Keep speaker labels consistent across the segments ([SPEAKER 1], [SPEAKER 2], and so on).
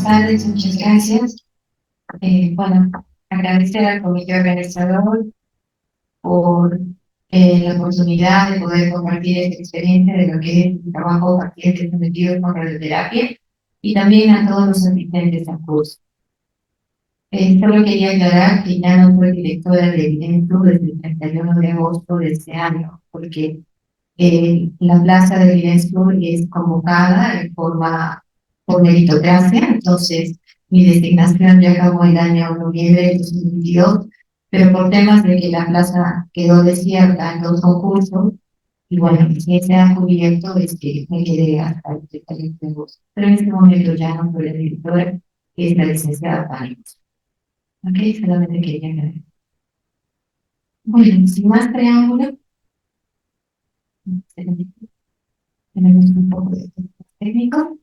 [SPEAKER 1] Buenas tardes, muchas gracias. Bueno, agradecer al comité organizador por la oportunidad de poder compartir esta experiencia de lo que es el trabajo paciente sometido con radioterapia y también a todos los asistentes al curso. Solo quería aclarar que ya no soy directora de Evidencia desde el 31 de agosto de este año, porque la plaza de Evidencia es convocada en forma por meritocracia, entonces mi designación ya acabó el año noviembre de 2022, pero por temas de que la plaza quedó desierta en los concursos, y bueno, si se ha cubierto, es que me quedé hasta el 31 de agosto. Pero en este momento ya no soy la directora, que es la licenciada Pánico. Ok, solamente quería agradecer. Bueno, sin más preámbulo, tenemos un poco de técnico.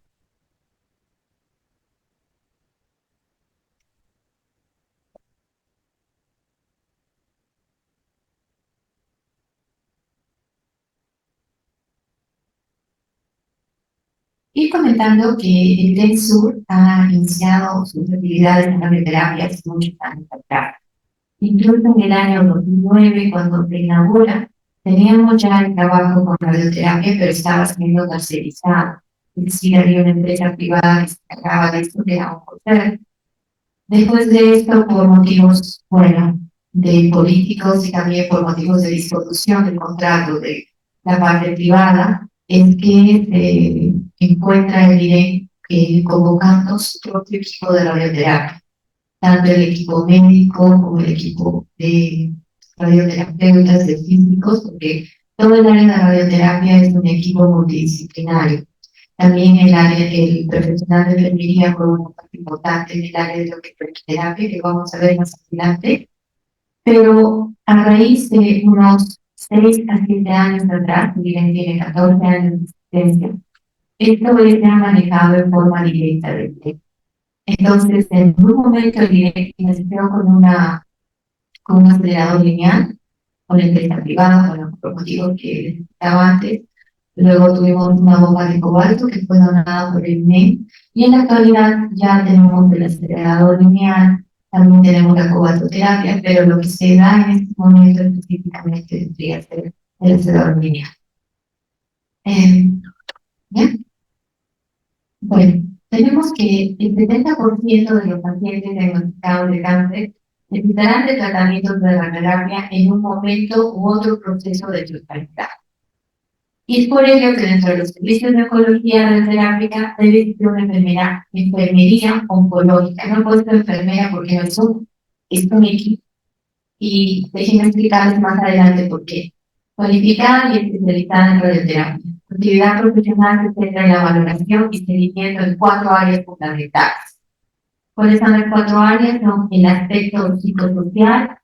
[SPEAKER 1] Y comentando que el TENSUR ha iniciado sus actividades en radioterapia hace muchos años atrás. Incluso en el año 2009, cuando se inaugura, teníamos ya el trabajo con radioterapia, pero estaba siendo tercerizado. Es decir, había una empresa privada que se encargaba de esto, que era Oncocer. Después de esto, por motivos, bueno, de políticos y también por motivos de disolución del contrato de la parte privada, es que se encuentra el IRE convocando su propio equipo de radioterapia, tanto el equipo médico como el equipo de radioterapeutas, de físicos, porque todo el área de radioterapia es un equipo multidisciplinario. También el profesional de enfermería fue una parte importante en el área de lo que es terapia, que vamos a ver más adelante. Pero a raíz de unos 6 a 7 años atrás, miren, tiene 14 años de existencia, esto es ya manejado en forma directa del directo. Entonces, en un momento el directo inició con un acelerador lineal, con la empresa privada, bueno, por motivos que estaba antes. Luego tuvimos una bomba de cobalto que fue donada por el INEM, y en la actualidad ya tenemos el acelerador lineal, también tenemos la cobaltoterapia, pero lo que se da en este momento específicamente tendría que ser el acelerador lineal. ¿Bien? Bueno, tenemos que el 70% de los pacientes diagnosticados de cáncer necesitarán de tratamientos de radioterapia en un momento u otro proceso de totalidad. Y es por ello que dentro de los servicios de oncología radioterápica debe existir una enfermería oncológica. No puedo ser enfermera porque no es un equipo. Y déjenme explicarles más adelante por qué. Cualificada y especializada en radioterapia. Su actividad profesional se centra en la valoración y seguimiento en 4 áreas fundamentales. ¿Cuáles son las 4 áreas? Son el aspecto psicosocial,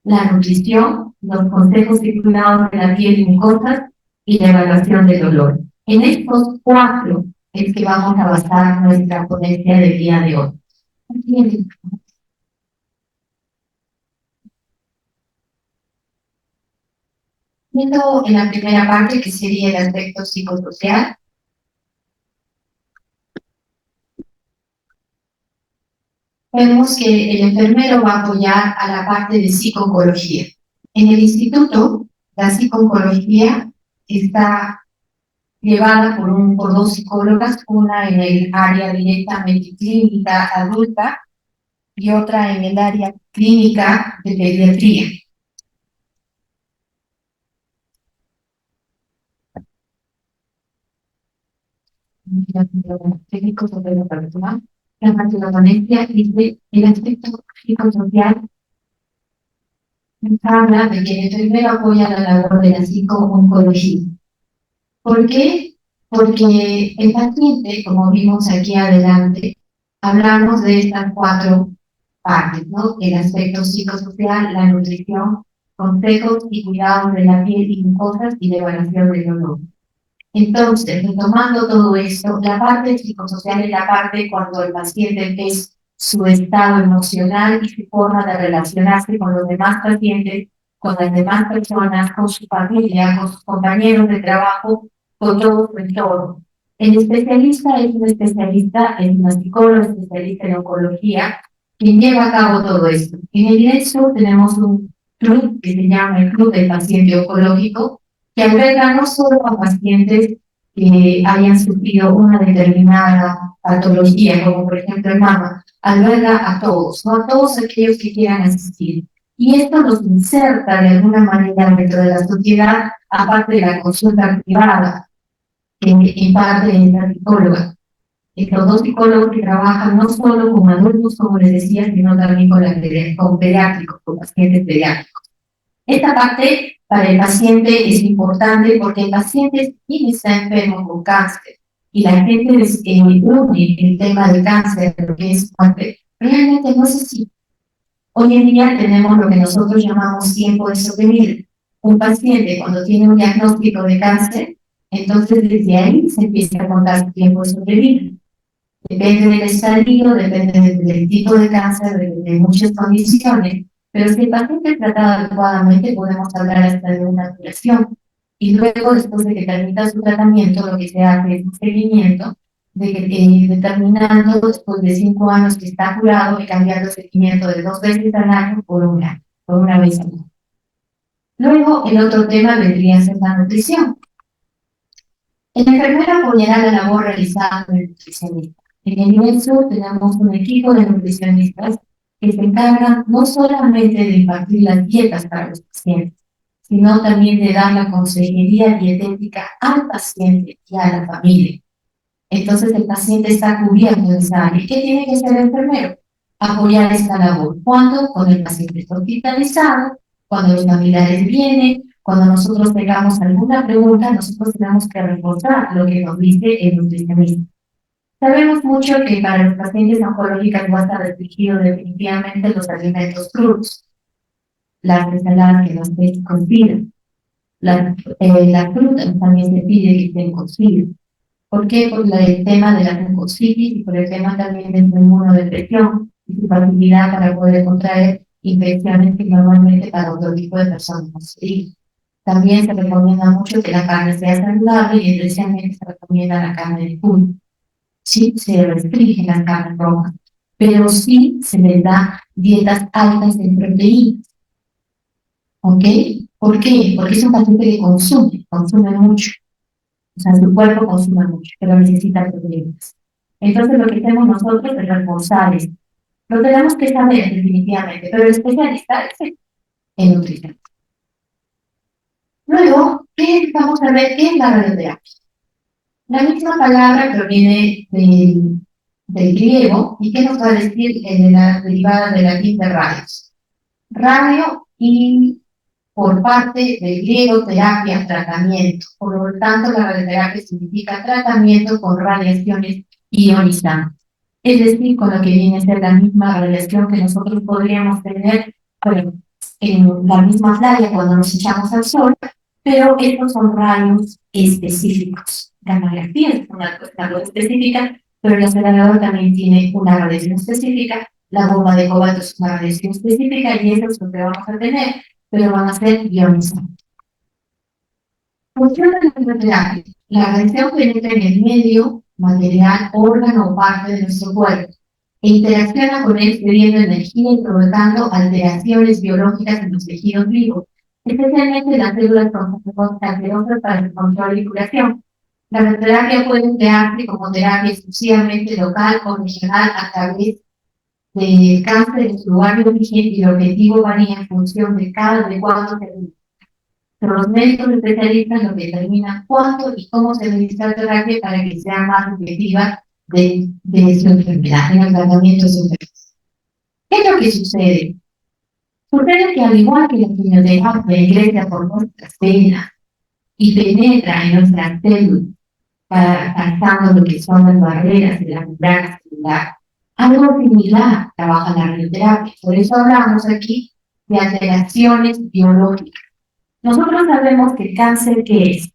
[SPEAKER 1] la nutrición, los consejos y cuidados de la piel y mucosas y la evaluación del dolor. En estos 4 es que vamos a basar nuestra ponencia del día de hoy. Viendo en la primera parte, que sería el aspecto psicosocial, vemos que el enfermero va a apoyar a la parte de psico-oncología. En el instituto, la psico-oncología está llevada por 2 psicólogas, una en el área directamente clínica adulta y otra en el área clínica de pediatría. Técnicos sobre la persona, la ponencia dice el aspecto psicosocial habla de que el enfermero apoya la labor de la psico-oncología. ¿Por qué? Porque el paciente, como vimos aquí adelante, hablamos de estas 4 partes, ¿no? El aspecto psicosocial, la nutrición, consejos y cuidados de la piel y mucosas y la evaluación del dolor. Entonces, retomando todo esto, la parte psicosocial es la parte cuando el paciente es su estado emocional y su forma de relacionarse con los demás pacientes, con las demás personas, con su familia, con sus compañeros de trabajo, con todo su entorno. El especialista es un especialista, es una psicóloga especialista en oncología, quien lleva a cabo todo esto. En el INESU tenemos un club que se llama el Club del Paciente Oncológico, que alberga no solo a pacientes que hayan sufrido una determinada patología, como por ejemplo el mama, alberga a todos, ¿no? A todos aquellos que quieran asistir. Y esto los inserta de alguna manera dentro de la sociedad, aparte de la consulta privada que imparte la psicóloga. Estos dos psicólogos que trabajan no solo con adultos, como les decía, sino también con pediátricos, con pacientes pediátricos. Esta parte para el paciente es importante porque el paciente sí está enfermo con cáncer y la gente une el tema del cáncer, lo que es cáncer. Realmente no es así. Hoy en día tenemos lo que nosotros llamamos tiempo de sobrevida. Un paciente cuando tiene un diagnóstico de cáncer, entonces desde ahí se empieza a contar su tiempo de sobrevida. Depende del estadio, depende del tipo de cáncer, de muchas condiciones, pero si el paciente es tratado adecuadamente, podemos hablar hasta de una curación. Y luego, después de que termina su tratamiento, lo que se hace es un seguimiento de que, determinando después de 5 años que está curado y cambiando el seguimiento de 2 veces al año por una vez al año. Luego, el otro tema vendría a ser la nutrición. El enfermero apoyará la labor realizada por el nutricionista. En el nivel sur tenemos un equipo de nutricionistas que se encargan no solamente de impartir las dietas para los pacientes, sino también de dar la consejería dietética al paciente y a la familia. Entonces el paciente está cubierto de esa área. ¿Qué tiene que hacer el enfermero? Apoyar esta labor. ¿Cuándo? Cuando el paciente está hospitalizado, cuando los familiares vienen, cuando nosotros tengamos alguna pregunta, nosotros tenemos que reforzar lo que nos dice el nutricionista. Sabemos mucho que para los pacientes oncológicos va a estar restringido definitivamente los alimentos crudos, las ensaladas que no estén cocidas, la fruta también se pide que estén cocidas. ¿Por qué? Por el tema de la mucositis y por el tema también de su inmunodepresión y su facilidad para poder contraer infecciones que normalmente para otro tipo de personas no se. También se recomienda mucho que la carne sea saludable y especialmente se recomienda la carne de pollo. Sí, se restringen las carnes rojas, pero sí se les da dietas altas en proteínas. ¿Ok? ¿Por qué? Porque es un paciente que consume mucho. O sea, su cuerpo consume mucho, pero necesita proteínas. Entonces, lo que hacemos nosotros es reforzar esto. Lo tenemos que saber definitivamente, pero el especialista es el nutricionista. Luego, vamos a ver qué es la radioterapia. La misma palabra proviene del griego y qué nos va a decir en la derivada de latín de radios. Radio y por parte del griego terapia, tratamiento. Por lo tanto, la radioterapia significa tratamiento con radiaciones ionizantes. Es decir, con lo que viene a ser la misma radiación que nosotros podríamos tener en la misma playa cuando nos echamos al sol, pero estos son rayos específicos. Gammagrafía es una cosa específica, pero el acelerador también tiene una radiación específica, la bomba de cobalto es una radiación específica y eso es lo que vamos a tener, pero van a ser ionizantes. Función de la radioterapia. La radiación penetra en el medio, material, órgano o parte de nuestro cuerpo e interacciona con él pidiendo energía y provocando alteraciones biológicas en los tejidos vivos, especialmente las células cancerosas para su control y curación. La radioterapia puede emplearse como terapia exclusivamente local o regional a través del cáncer en su lugar de origen y el objetivo varía en función de cuándo se administra. Pero los médicos especialistas lo que determinan cuándo y cómo se administra la terapia para que sea más efectiva de su enfermedad, en el tratamiento de su enfermedad. ¿Qué es lo que sucede? Sucede que al igual que la quimioterapia ingresa por nuestras venas y penetra en nuestras células, pasando lo que son las barreras de la membrana celular, algo similar trabaja la radioterapia. Por eso hablamos aquí de alteraciones biológicas. Nosotros sabemos que el cáncer, ¿qué es?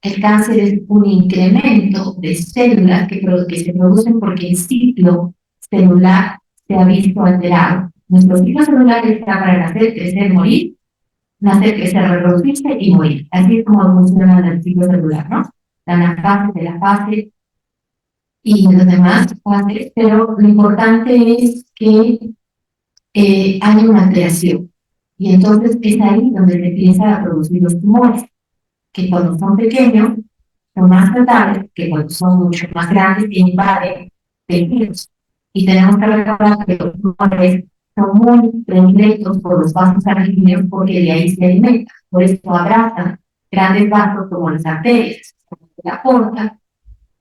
[SPEAKER 1] El cáncer es un incremento de células que se producen porque el ciclo celular se ha visto alterado. Nuestro ciclo celular está para nacer, crecer, morir, nacer, crecer, reproducirse y morir. Así es como funciona el ciclo celular, ¿no? la anafase de la fase y los demás fases, pero lo importante es que hay una alteración. Y entonces es ahí donde se empiezan a producir los tumores, que cuando son pequeños son más tratables que cuando son mucho más grandes y invaden tejidos. Y tenemos que recordar que los tumores son muy predilectos por los vasos sanguíneos porque de ahí se alimentan. Por eso abrazan grandes vasos como las arterias, como la aorta,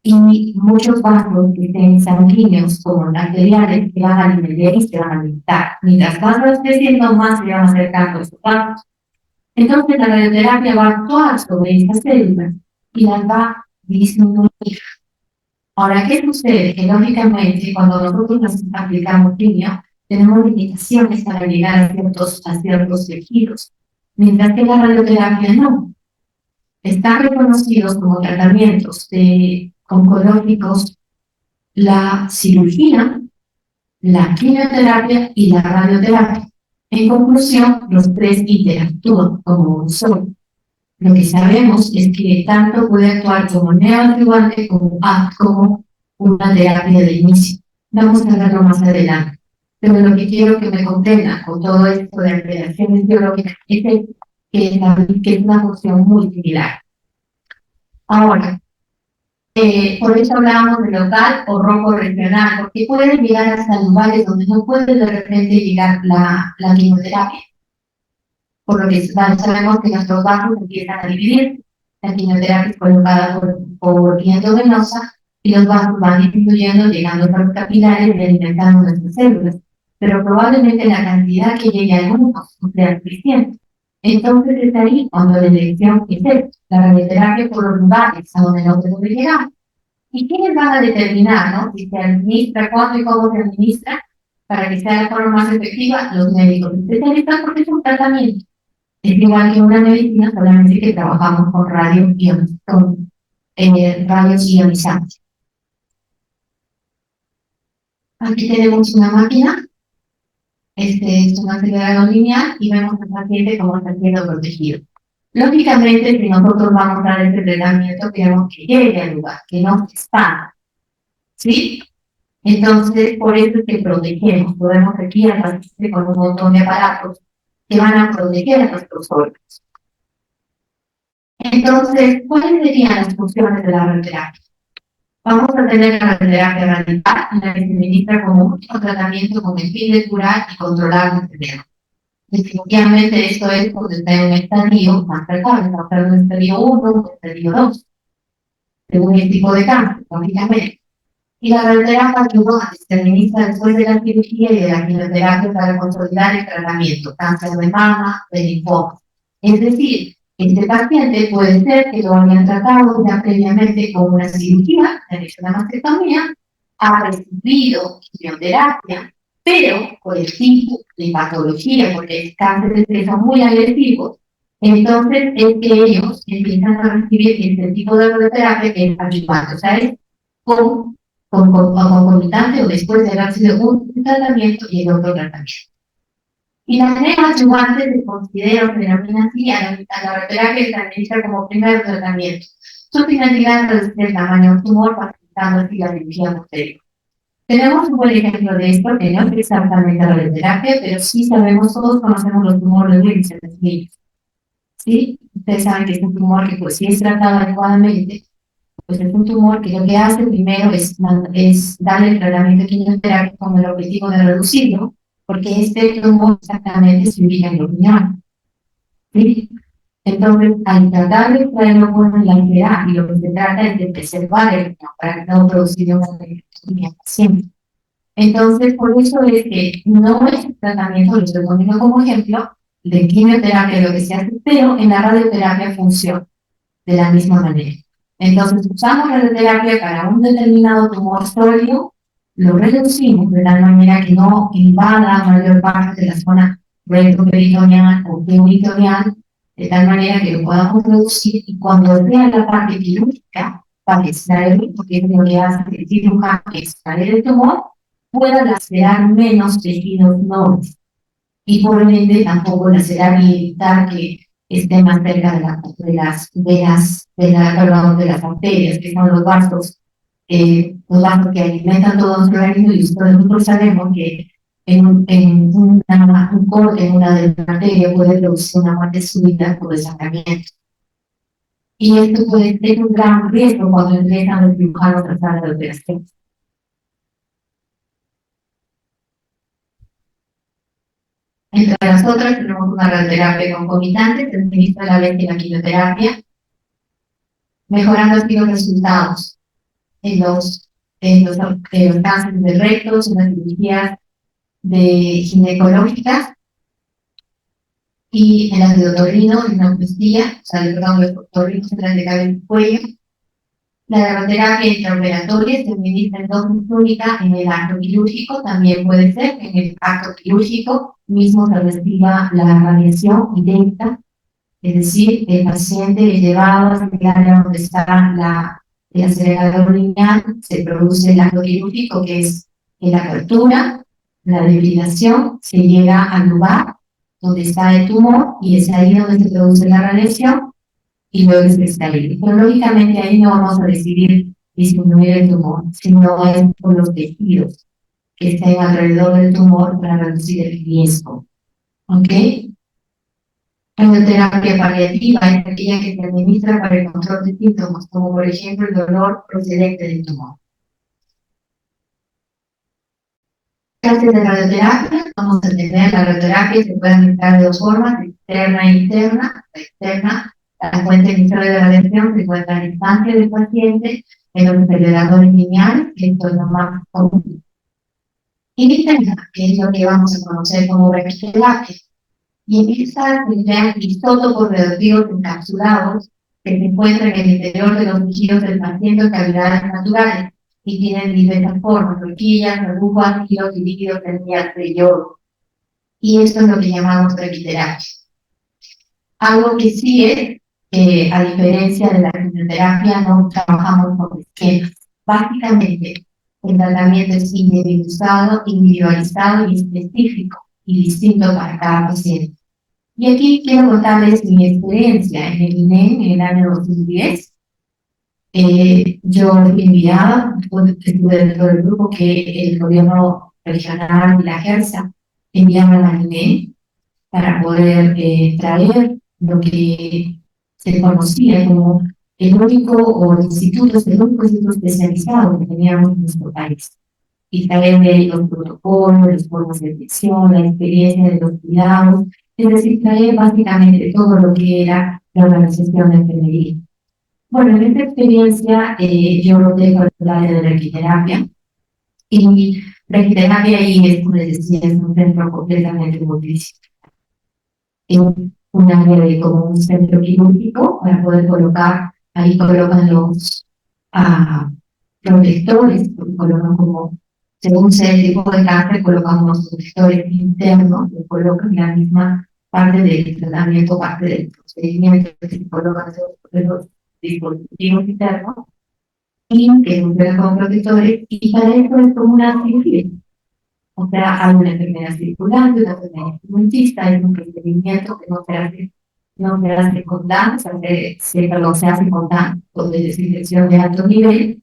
[SPEAKER 1] y muchos vasos que estén sanguíneos como arteriales que van a alimentar y se van a alimentar. Mientras más vas creciendo, más se van acercando a esos vasos. Entonces la radioterapia va a actuar sobre estas células y las va a disminuir. Ahora, ¿qué sucede? Que lógicamente cuando nosotros nos aplicamos quimio, tenemos limitaciones para llegar a ciertos tejidos, mientras que la radioterapia no. Están reconocidos como tratamientos oncológicos la cirugía, la quimioterapia y la radioterapia. En conclusión, los tres interactúan como un solo. Lo que sabemos es que tanto puede actuar como neoadyuvante como una terapia de inicio. Vamos a verlo más adelante. Pero lo que quiero que me comprendan con todo esto de alteraciones biológicas es que es una función muy similar. Ahora, por eso hablábamos de local o rojo regional, porque pueden llegar hasta lugares donde no puede de repente llegar la quimioterapia. Por lo que sabemos que nuestros vasos empiezan a dividir. La quimioterapia es colocada por vía endovenosa y los vasos van disminuyendo, llegando a los capilares y alimentando nuestras células. Pero probablemente la cantidad que llegue al mundo no sea suficiente. Entonces es ahí cuando la elección es la radioterapia por los lugares a donde no se puede llegar. ¿Y quiénes van a determinar, no? Si se administra, cuándo y cómo se administra, para que sea de forma más efectiva? Los médicos especialistas, porque es un tratamiento. Es igual que una medicina, solamente que trabajamos con rayos ionizantes. Aquí tenemos una máquina, es un acelerador lineal y vemos al paciente cómo está siendo protegido. Lógicamente, si nosotros vamos a dar este tratamiento, queremos que llegue al lugar, que no se expanda, ¿sí? Entonces, por eso es que protegemos. Podemos aquí al paciente con un montón de aparatos que van a proteger a nuestros órganos. Entonces, ¿cuáles serían las funciones de la radioterapia? Vamos a tener la radioterapia radical, en la que se administra como único tratamiento con el fin de curar y controlar la enfermedad. Definitivamente esto es porque está en un estadio más cercano, está en un estadio 1, un estadio 2, según el tipo de cáncer, lógicamente. Y la radioterapia se administra después de la cirugía y de la quimioterapia para consolidar el tratamiento, cáncer de mama, de linfoma. Es decir, este paciente puede ser que lo hayan tratado ya previamente con una cirugía, de una mastectomía, ha recibido quimioterapia, pero por el tipo de patología, porque el cáncer de piel son muy agresivos, entonces es que ellos empiezan a recibir este tipo de radioterapia que es adyuvante, o sea, es concomitante o después de haber sido un tratamiento y el otro tratamiento. Y las neoadyuvantes se considera o se denomina así a la radioterapia que se administra como primer tratamiento. Su finalidad es reducir el tamaño del tumor, facilitando así la cirugía posterior. Tenemos un buen ejemplo de esto, que no es exactamente la radioterapia, pero sí sabemos, todos conocemos los tumores de Wilson en los niños. ¿Sí? Ustedes saben que es un tumor que, pues, si es tratado adecuadamente, pues es un tumor que lo que hace primero es darle el tratamiento quimioterápico con el objetivo de reducirlo, porque este tumor exactamente se ubica en los riñones. ¿Sí? Entonces, al tratar de extraerlo con la idea, y lo que se trata es de preservar el riñón para no producir una infección al paciente. Entonces, por eso es que no es un tratamiento, lo estoy poniendo como ejemplo, de quimioterapia, lo que se hace, pero en la radioterapia funciona de la misma manera. Entonces, usamos radioterapia para un determinado tumor sólido, lo reducimos de tal manera que no invada la mayor parte de la zona retroperitoneal o peritoneal, de tal manera que lo podamos reducir y cuando sea la parte quirúrgica, para extraer, porque es lo que hace el cirujano, extraer el tumor, pueda lacerar menos tejidos nobles y por ende tampoco lacerar y evitar que esté más cerca de las venas, perdón, de las arterias, que son los vasos que alimentan todo nuestro organismo, y nosotros sabemos que un corte en una de las arterias puede producir una muerte súbita por desangramiento. Y esto puede ser un gran riesgo cuando empiezan los cirujanos a tratar de operación. Entre nosotros tenemos una radioterapia concomitante, se administra a la vez que la quimioterapia, mejorando así los resultados en los cánceres de rectos, en las cirugías ginecológicas y en las de otorrino, en la obesidad, o sea, perdón, los otorrinos en las de cabeza y cuello. La radioterapia intraoperatoria se administra en dosis única en el acto quirúrgico, también puede ser en el acto quirúrgico mismo se reciba la radiación directa, es decir, el paciente es llevado hacia el área donde está el acelerador lineal, se produce el acto quirúrgico, que es la apertura, la debilización, se llega al lugar donde está el tumor y es ahí donde se produce la radiación y luego se extrae. Pero lógicamente ahí no vamos a decidir disminuir el tumor, sino es por los tejidos que estén alrededor del tumor para reducir el riesgo. ¿Ok? Radioterapia paliativa es aquella que se administra para el control de síntomas, como por ejemplo el dolor procedente del tumor. Clases de radioterapia, vamos a tener la radioterapia, se puede administrar de dos formas, externa e interna. La externa, la fuente inicial de radiación se encuentra en la instancia del paciente, en los aceleradores lineales, que esto es lo más común. Y la interna, que es lo que vamos a conocer como radioterapia. Y empieza a tener isótopos radioactivos encapsulados que se encuentran en el interior de los tejidos del paciente en cavidades naturales y tienen diversas formas, horquillas, agujas, giros y líquidos terminales de yodo. Y esto es lo que llamamos braquiterapia. Algo que sí es, a diferencia de la quimioterapia, no trabajamos con esquemas. Básicamente, el tratamiento es individualizado y específico y distinto para cada paciente. Y aquí quiero contarles mi experiencia en el INEM en el año 2010. Yo fui enviada, estuve dentro del grupo que el gobierno regional y la JERSA enviaron al INEM para poder traer lo que se conocía como el único instituto especializado que teníamos en nuestro país. Y traer de ahí los protocolos, las formas de atención, la experiencia de los cuidados, es decir, traer básicamente todo lo que era la organización de enfermería. Bueno, en esta experiencia yo roté por el área de la arquiterapia, y la arquiterapia ahí es, como les decía, es un centro completamente multidisciplinario. Es un área de como un centro quirúrgico para poder colocar, ahí colocan los protectores, colocan como, según sea el tipo de cáncer, colocan unos protectores internos, que colocan la misma parte del tratamiento, parte del procedimiento que se colocan los dispositivos internos y que funcionan como protectores, y para eso es como una cirugía. O sea, hay una enfermedad circulante, una enfermedad instrumentista, es un procedimiento que no se hace con DAN, se hace con DAN, con desinfección de alto nivel,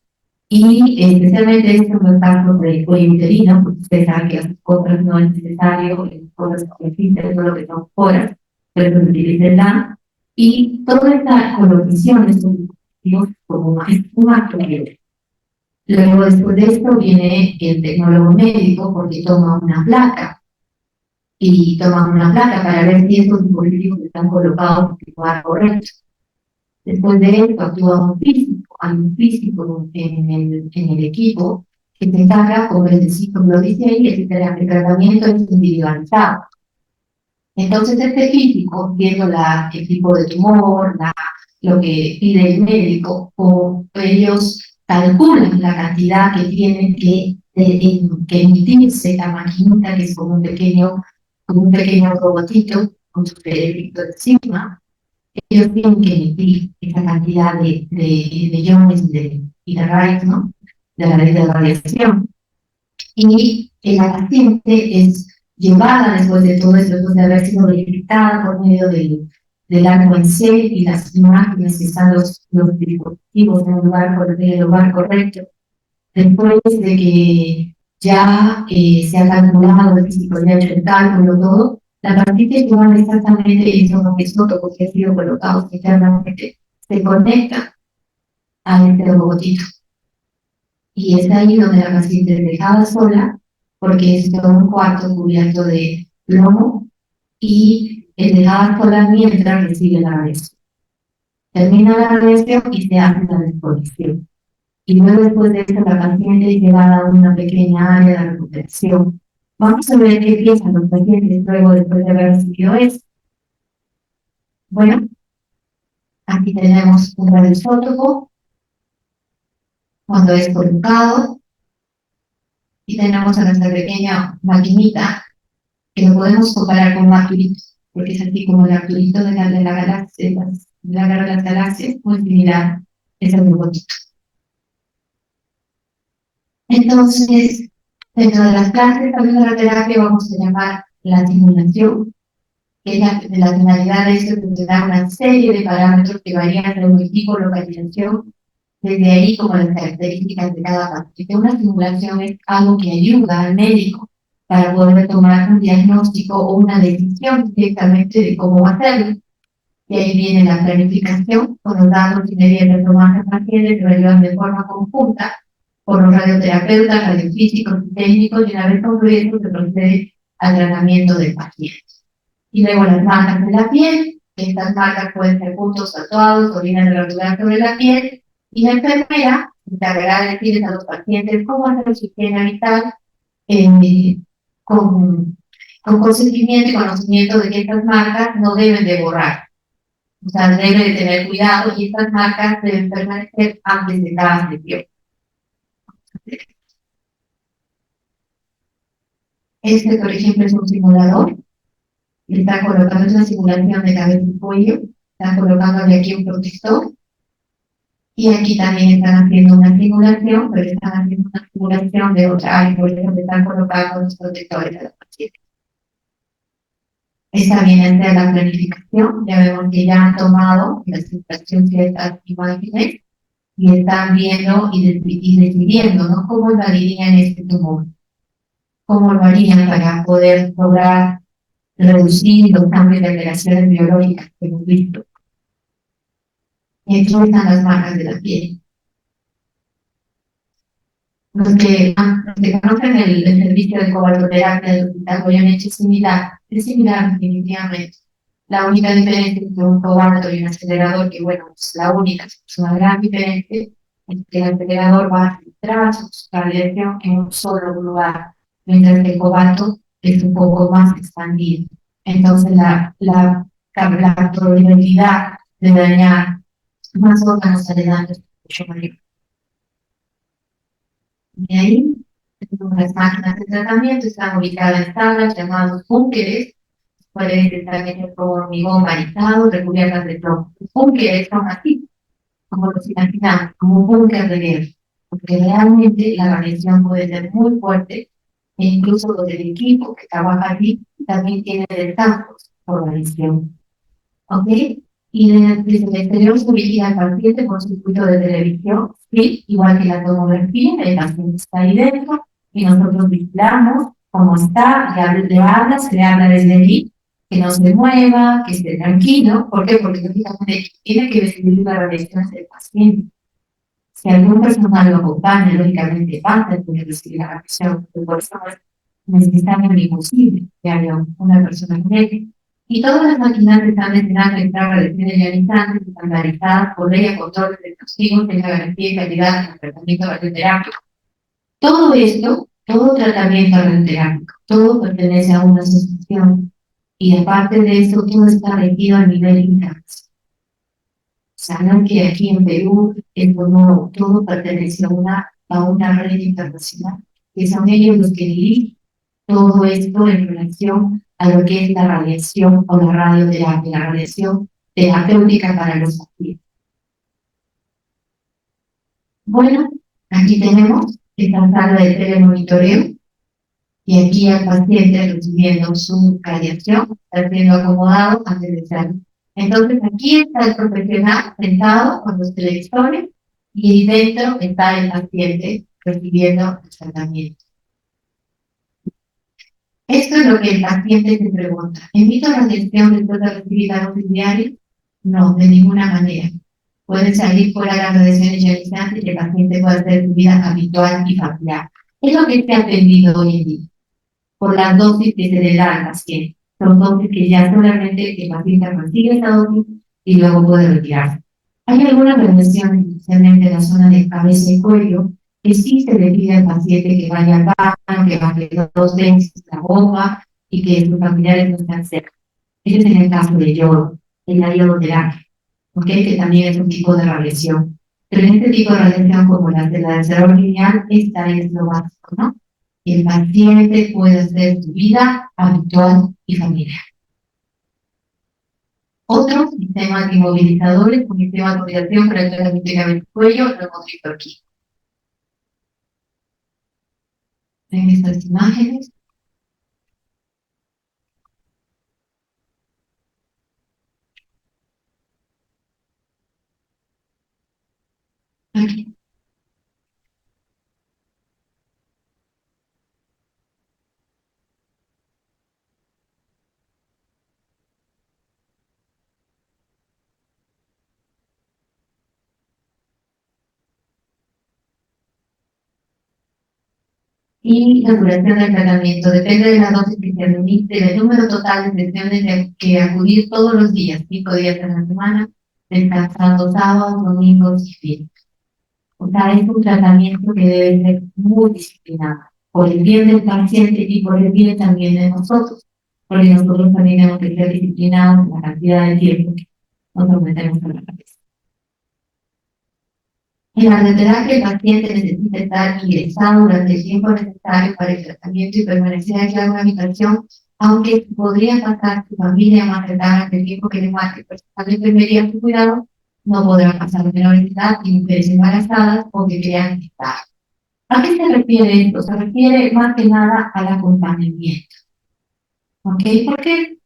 [SPEAKER 1] y especialmente esto en los casos de cuello uterino, porque ustedes saben que las cosas no es necesario, las cosas que existen, todo lo que son horas, pero se utiliza el DAN, y toda esta colocación es un dispositivo como un acto libre. Luego, después de esto, viene el tecnólogo médico porque toma una placa para ver si estos dispositivos están colocados en el lugar correcto. Después de esto, actúa un físico, hay un físico en el equipo que se encarga, como les decía, como lo dice ahí, el tratamiento es individualizado. Entonces, este físico, viendo el tipo de tumor, lo que pide el médico, o ellos calculan la cantidad que tienen que emitirse la maquinita, que es como un pequeño robotito con su cerebrito encima. Ellos tienen que emitir esa cantidad de iones y de rayos, ¿no? De radiación. Y la paciente es llevada después de todo esto, después de haber sido verificada por medio del arco en C y las imágenes que están los dispositivos en el lugar correcto. Después de que ya se ha calculado el físico, ya ha hecho el cálculo, todo, la partita que van exactamente eso lo que es otro, porque ha sido colocado internamente, se conecta a este robotito. Y es ahí donde la paciente es dejada sola, porque es todo un cuarto cubierto de plomo y es dejada sola mientras recibe la radiación. Termina la radiación y se hace la disposición. Y luego después de eso la paciente es llevada a una pequeña área de recuperación. Vamos a ver qué piensan los pacientes luego después de haber recibido eso. Bueno, aquí tenemos un radioisótopo cuando es colocado y tenemos a nuestra pequeña maquinita que lo podemos comparar con un Arturito, porque es así como el Arturito de la galaxia, de la guerra de las galaxias, muy similar, es el robotito. Entonces, dentro de las clases también de la terapia vamos a llamar la simulación, que la finalidad de esto es tener una serie de parámetros que varían según el tipo de localización, desde ahí como las características de cada paciente. Una simulación es algo que ayuda al médico para poder tomar un diagnóstico o una decisión directamente de cómo hacerlo. Y ahí viene la planificación, con los datos y medidas de tomas de pacientes que ayudan de forma conjunta por los radioterapeutas, radiofísicos y técnicos, y una vez concluido se procede al tratamiento del paciente. Y luego las marcas de la piel, estas marcas pueden ser puntos tatuados o líneas de rotular sobre la piel, y la enfermera se encargará de decirles a los pacientes cómo hacer su higiene vital con consentimiento y conocimiento de que estas marcas no deben de borrar. O sea, deben de tener cuidado y estas marcas deben permanecer antes de cada sesión. Este, por ejemplo, es un simulador. Le está colocando una simulación de cabeza y cuello. Están colocándole aquí un protector. Y aquí también están haciendo una simulación, pero están haciendo una simulación de otra área, por ejemplo, están colocando los protectores a los pacientes. Esta viene a ser la planificación. Ya vemos que ya han tomado la simulación ciertas imágenes y están viendo y decidiendo, ¿no? Cómo evaluarían este tumor, cómo lo harían para poder lograr reducir los cambios de alteraciones biológicas que hemos visto. Y aquí están las marcas de la piel. Los que conocen el servicio de cobaltoterapia del Hospital Goyeneche es similar definitivamente. La única diferencia entre un cobalto y un acelerador, que bueno, es la única, es una gran diferencia, es que el acelerador va a centrar su radiación en un solo lugar, mientras que el cobalto es un poco más expandido. Entonces la probabilidad de dañar más órganos aledaños es mucho mayor. De ahí, las máquinas de tratamiento están ubicadas en salas llamadas búnkeres, pueden estar hechas con hormigón varizado, recubiertas de plomo. Los búnkeres son así, como los imaginamos, como un búnker de guerra, porque realmente la radiación puede ser muy fuerte, e incluso los del equipo que trabaja allí también tienen descansos por radiación. ¿Ok? Y desde el exterior se vigila al paciente con circuito de televisión, ¿sí? Igual que la tomografía, el paciente está ahí dentro y nosotros vigilamos cómo está, se le habla desde allí, que no se mueva, que esté tranquilo. ¿Por qué? Porque lógicamente tiene que recibir las radiaciones del paciente. Si algún personal lo acompaña, lógicamente va a tener que recibir la radiación, porque por eso es necesariamente imposible que haya una persona con él. Y todas las máquinas están destinadas a entrar a radiaciones ionizantes estandarizadas por ley a controles de castigos de la garantía y calidad del tratamiento radioterápico. Todo esto, todo tratamiento radioterápico, todo pertenece a una asociación y aparte de eso, todo está regido a nivel internacional. Saben que aquí en Perú todo pertenece a una red internacional, que son ellos los que dirigen todo esto en relación a lo que es la radiación o la radioterapia, la radiación terapéutica para los pacientes. Bueno, aquí tenemos esta sala de telemonitoreo y aquí el paciente recibiendo su radiación, está siendo acomodado antes de ser Entonces aquí está el profesional sentado con los televisores y dentro está el paciente recibiendo el tratamiento. Esto es lo que el paciente se pregunta. ¿Evito la gestión después de recibir la dosis diaria? No, de ninguna manera. Puede salir fuera de la radiación ionizante y el paciente puede hacer su vida habitual y familiar. Es lo que se ha aprendido hoy en día, por las dosis que se le da al paciente. Son dosis que ya solamente el paciente recibe esa dosis y luego puede retirarse. Hay algunas revisiones, especialmente en la zona de cabeza y cuello, que sí se le pide al paciente que vaya al baño, que baje 2 veces la bomba y que sus familiares no estén cerca. Ese es en el caso de yodo, en la iodoterapia, ¿ok? Que también es un tipo de radiación. Pero en este tipo de radiación, como la de la cerebro lineal, esta es lo básico, ¿no? Y el paciente puede hacer su vida habitual y familiar. Otro sistema de inmovilizadores, un sistema de coordinación para el tratamiento de cabeza y cuello, lo hemos visto aquí. En estas imágenes. Aquí. Y la duración del tratamiento depende de la dosis que se administre, del número total de sesiones que acudir todos los días, 5 días a la semana, descansando sábados, domingos y fines. O sea, es un tratamiento que debe ser muy disciplinado, por el bien del paciente y por el bien también de nosotros, porque nosotros también tenemos que ser disciplinados en la cantidad de tiempo que nos sometemos a la cabeza. En la radioterapia, el paciente necesita estar ingresado durante el tiempo necesario para el tratamiento y permanecer en la habitación, aunque podría pasar su familia más cercana que el tiempo que le marque el personal de enfermería a su cuidado, no podrán pasar menores de edad y mujeres embarazadas o que crean estar. ¿A qué se refiere esto? Se refiere más que nada al acompañamiento. ¿Ok? Porque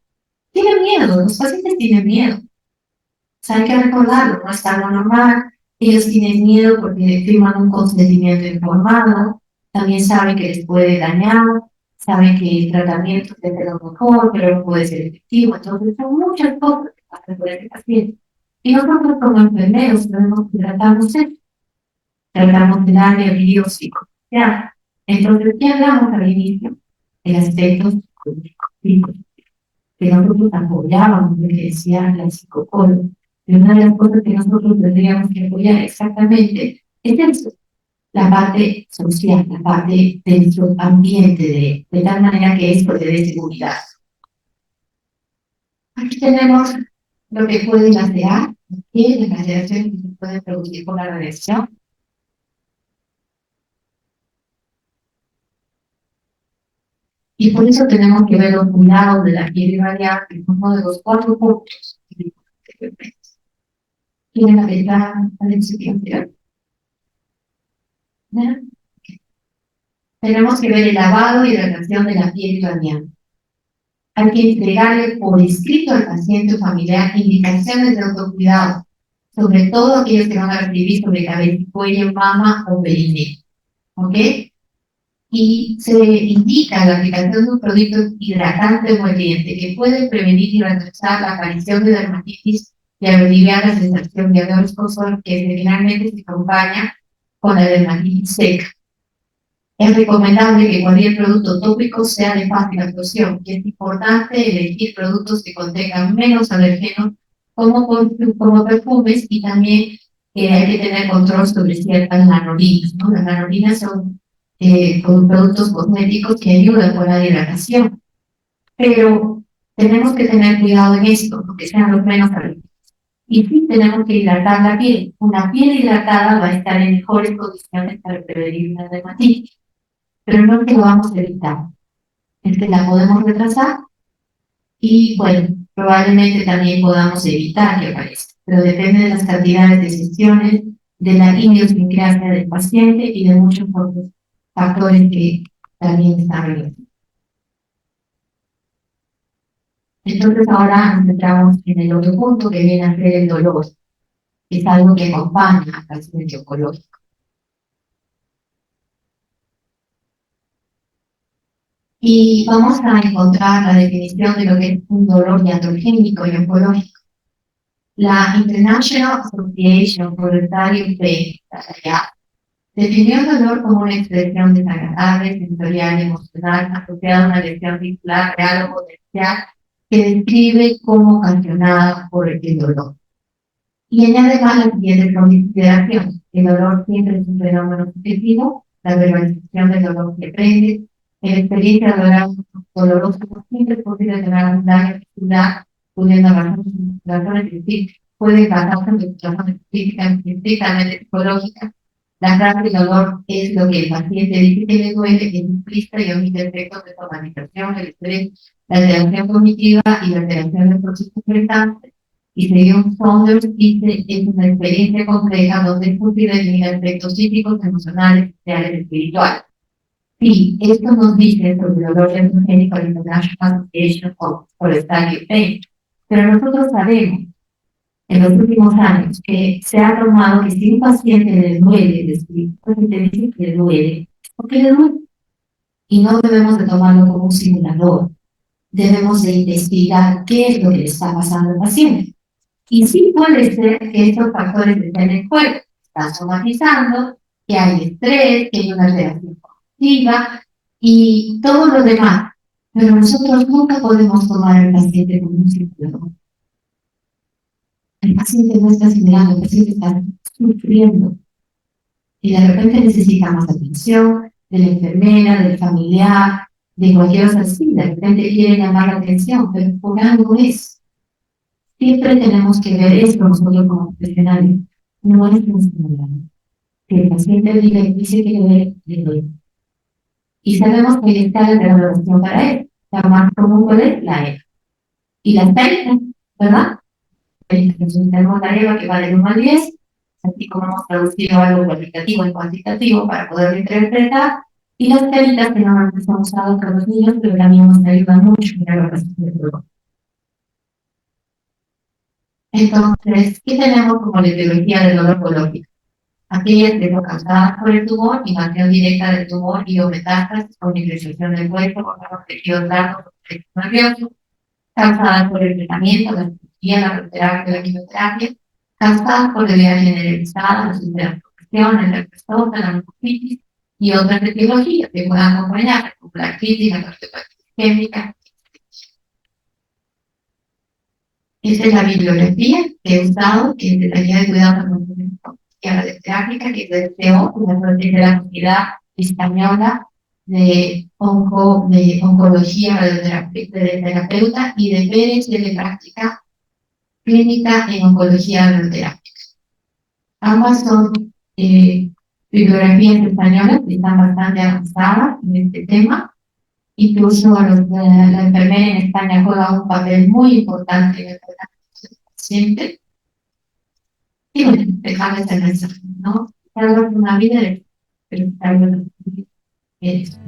[SPEAKER 1] tienen miedo, los pacientes tienen miedo. O sea, hay que recordarlo, no es algo normal. Ellos tienen miedo porque firman un consentimiento informado, también saben que les puede dañar, saben que el tratamiento es de lo mejor, pero no puede ser efectivo. Entonces, son muchas cosas que pasan por este paciente. Y nosotros como enfermeros tenemos que tratarnos esto. Tratamos del área biopsicosocial. Entonces, ¿qué hablamos al inicio? El aspecto psicológico, que nosotros apoyábamos, lo que decía la psicóloga. Y una de las cosas que nosotros tendríamos que apoyar exactamente es eso, la parte social, la parte de nuestro ambiente, de tal manera que esto le dé seguridad. Aquí tenemos lo que puede lacear, y las laceraciones que se pueden producir por la radiación. Y por eso tenemos que ver los cuidados de la piel irradiada, que es uno de los 4 puntos. ¿Quieren aplicar a la experiencia? Tenemos que ver el lavado y hidratación de la piel irradiada. Hay que entregarle por escrito al paciente o familiar indicaciones de autocuidado, sobre todo aquellos que van a recibir sobre cabeza y cuello, mama o perineo. ¿Ok? Y se indica la aplicación de un producto hidratante emoliente que puede prevenir y retrasar la aparición de dermatitis y aliviar la sensación de ardor escosor que generalmente se acompaña con la dermatitis seca. Es recomendable que cualquier producto tópico sea de fácil absorción y es importante elegir productos que contengan menos alergenos como perfumes y también hay que tener control sobre ciertas nanolinas, ¿no? Las nanolinas son productos cosméticos que ayudan con la hidratación, pero tenemos que tener cuidado en esto, porque sean los menos alergenos. Y sí tenemos que hidratar la piel. Una piel hidratada va a estar en mejores condiciones para prevenir la dermatitis, pero no es que lo vamos a evitar, es que la podemos retrasar y, bueno, probablemente también podamos evitar que aparezca, pero depende de las cantidades de sesiones, de la idiosincrasia del paciente y de muchos otros factores que también están relacionados. Entonces ahora nos centramos en el otro punto que viene a ser el dolor, que es algo que acompaña al paciente oncológico. Y vamos a encontrar la definición de lo que es un dolor iatrogénico y oncológico. La International Association for Radiotherapy Pain, definió el dolor como una expresión desagradable, sensorial y emocional asociada a una lesión tisular real o potencial que describe como ocasionada por el dolor. Y añade más las siguientes consideraciones. El dolor siempre es un fenómeno subjetivo, la verbalización del dolor que prende, la experiencia dolorosa siempre es posible tener un daño tisular, pudiendo razones científicas, puede basarse en razones científicas, estrictamente psicológicas. La frase del dolor es lo que el paciente dice que le duele, es implícita y omite efectos de somatización, el estrés, la alteración cognitiva y la alteración del proceso mental. Y según Saunders dice, es una experiencia compleja donde es posible definir aspectos psíquicos, emocionales, sociales, espirituales. Sí, esto nos dice sobre el dolor endogénico de la International Association for Study of Pain. Pero nosotros sabemos en los últimos años que se ha tomado que si un paciente le duele, es decir, un paciente dice que le duele, porque le duele. Y no debemos de tomarlo como un simulador. Debemos de investigar qué es lo que le está pasando al paciente. Y sí puede ser que estos factores estén en el cuerpo, está somatizando, que hay estrés, que hay una reacción cognitiva y todo lo demás. Pero nosotros nunca podemos tomar al paciente como un simulador. El paciente no está simulando, el paciente está sufriendo y de repente necesita más atención de la enfermera, del familiar, de cualquier otra así. De repente quiere llamar la atención, pero por algo es. Siempre tenemos que ver esto nosotros como profesionales. No es un simulador. Si el paciente dice que le duele. Y sabemos que hay escalas de valoración para él. La más común es la EVA. Y las técnicas, ¿verdad? Tenemos la EVA que va del 1 al 10, así como hemos traducido algo cualitativo en cuantitativo para poderlo interpretar. Y las técnicas que normalmente son usadas por los niños, pero también nos ayudan mucho en la valoración del dolor. Entonces, ¿qué tenemos como la etiología del dolor oncológico? Aquellas que son causadas por el tumor, invasión directa del tumor y o metástasis o necrosión del cuerpo con los tejidos largos o tejidos nerviosos, causadas por el tratamiento, la cirugía, la radioterapia, la quimioterapia, causadas por debilidad generalizada, la superaprofesión, el herpes la nefritis y otras etiologías que puedan acompañar, como la artritis, la cardiopatía isquémica. Esta es la bibliografía que he usado, que es de la guía de cuidado de teátrica, que es de CEO, de la Sociedad Española de Oncología de Terapeuta y de Pérez de Práctica Clínica en Oncología Radioterápica. Ambas son bibliografías españolas que están bastante avanzadas en este tema. Incluso la enfermera en España juega un papel muy importante en el tratamiento del paciente. Y bueno, dejarles el mensaje, ¿no? Salvar una vida, pero salvar es.